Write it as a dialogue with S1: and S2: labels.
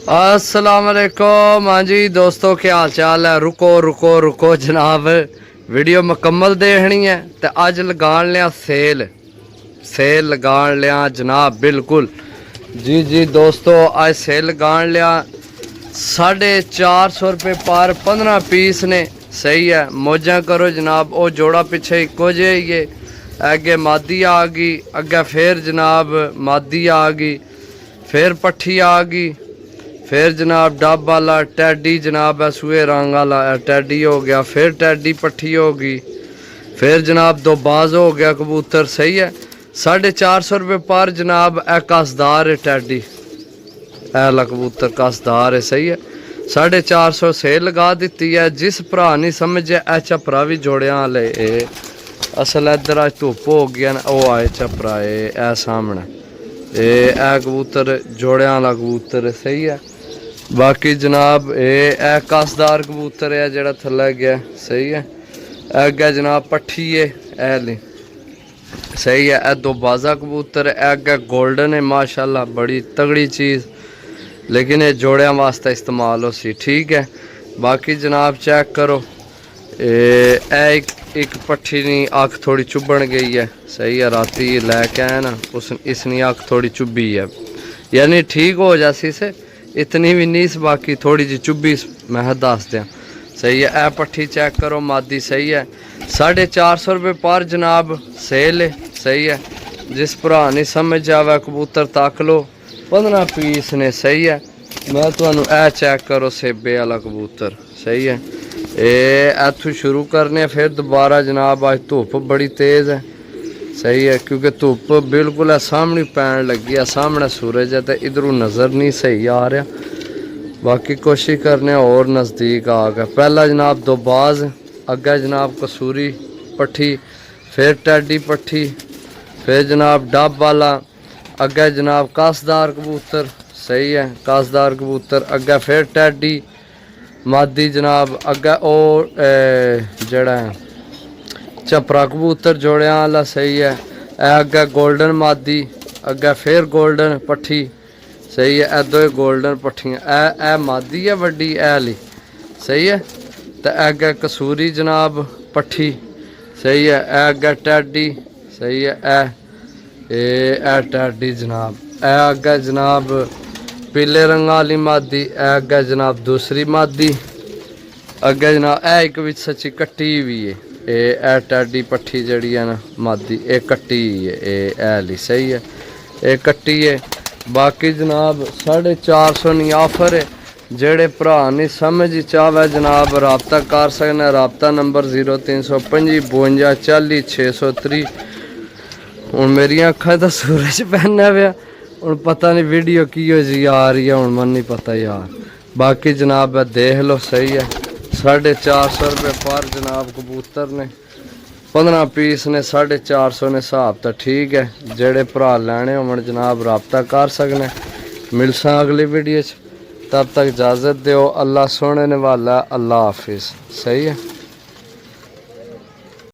S1: अस्सलाम वालेकुम। हाँ जी दोस्तों, क्या हाल चाल है। रुको रुको रुको जनाब, वीडियो मुकम्मल देखनी है तो अज लगा लिया सेल लगा लिया जनाब। बिल्कुल जी जी दोस्तों, अज सेल लगा लिया। 450 रुपये पर 15 पीस ने। सही है, मौजा करो जनाब। वो जोड़ा पिछे इको जे ही है। अगे मादी आ गई, अगे फिर जनाब मादी आ गई, फिर पट्ठी आ गई, फिर जनाब डब वाला टैडी जनाब है सूए रंग वाला टैडी हो गया, फिर टैडी पट्ठी होगी, फिर जनाब दो बाज हो गया कबूतर। सही है, 450 रुपये पर जनाब। ए कसदार है टैडी, ऐला कबूतर कसदार है। सही है, 450 सेल लगा दी है। जिस भरा नहीं समझे ए झपरा भी जोड़िया वाले असल इधर अज धुप हो गया ना, वो आए झपरा ए सामने ए कबूतर जोड़िया वाला कबूतर है। सही है, बाकी जनाब ए कसदार कबूतर है जरा थले गया। सही है, अगे जनाब पट्ठी है ए। सही है, ए दो बाजा कबूतर है। अगे गोल्डन है माशाल्लाह, बड़ी तगड़ी चीज़, लेकिन ये जोड़िया वास्ते इस्तेमाल हो सी। ठीक है, बाकी जनाब चेक करो एक पट्ठी नी अख थोड़ी चुभन गई है। सही है, राती लैके आया ना इसनी अख थोड़ी चुभी है, यानी ठीक हो जासी से, इतनी भी नहीं, बाकी थोड़ी जी चुभी मैं दस दिया। सही है, ए पट्ठी चेक करो मादी। सही है, 450 रुपये पर जनाब सेल है। सही है, जिस भरा नहीं समझ आवे कबूतर तक लो, 15 पीस ने। सही है, मैं तुहानू ए चेक करो सेबे वाला कबूतर। सही है, इथों शुरू करने फिर दोबारा जनाब। अज धुप बड़ी तेज़ है। सही है, क्योंकि धुप बिल्कुल है सामने पैन लगी है, सामने सूरज है तो इधरों नज़र नहीं सही आ रहा। बाकी कोशिश करने और नज़दीक आ गया। पहला जनाब दो बाज, अगे जनाब कसूरी पट्ठी, फिर टैडी पट्ठी, फिर जनाब डब वाला, अगे जनाब कसदार कबूतर। सही है, कसदार कबूतर, अगे फिर टैडी मादी जनाब, अगे ओ जड़ा झपरा कबूतर जोड़िया वाला। सही है, अगे गोल्डन मादी, अगे फिर गोल्डन पट्ठी। सही है, ए दो गोल्डन पट्ठियाँ, ए मादी है वड्डी ऐली। सही है, तो अगे कसूरी जनाब पट्ठी। सही है, अगे टैडी। सही है, ए टैडी जनाब। ए अगे जनाब पीले रंग वाली मादी, अगे जनाब दूसरी मादी, अगे जनाब एक विच सच्ची कट्टी भी है। ए टैडी पट्ठी जड़ी है ना मादी, ए कट्टी है ऐली। सही है, ए कट्टी है। बाकी जनाब 450 नहीं ऑफर है। जेड़े भरा नहीं समझ चाहे जनाब रबता कर सकना। रबता नंबर 0325 52 40 630। हूँ मेरी अखा तो सूरज पहना पाया, हूँ पता नहीं वीडियो की जी आ रही है, हूँ मन नहीं पता यार। बाकी जनाब देख लो। सही है, 450 रुपये पर जनाब कबूतर ने, 15 पीस ने, 450 ने हिसाब तो ठीक है। जेड़े भरा लैने हो जनाब रबता कर सकने। मिलसा अगली वीडियो, तब तक इजाज़त दो। अल्लाह सोने ने वाला, अल्लाह हाफिज़। सही है।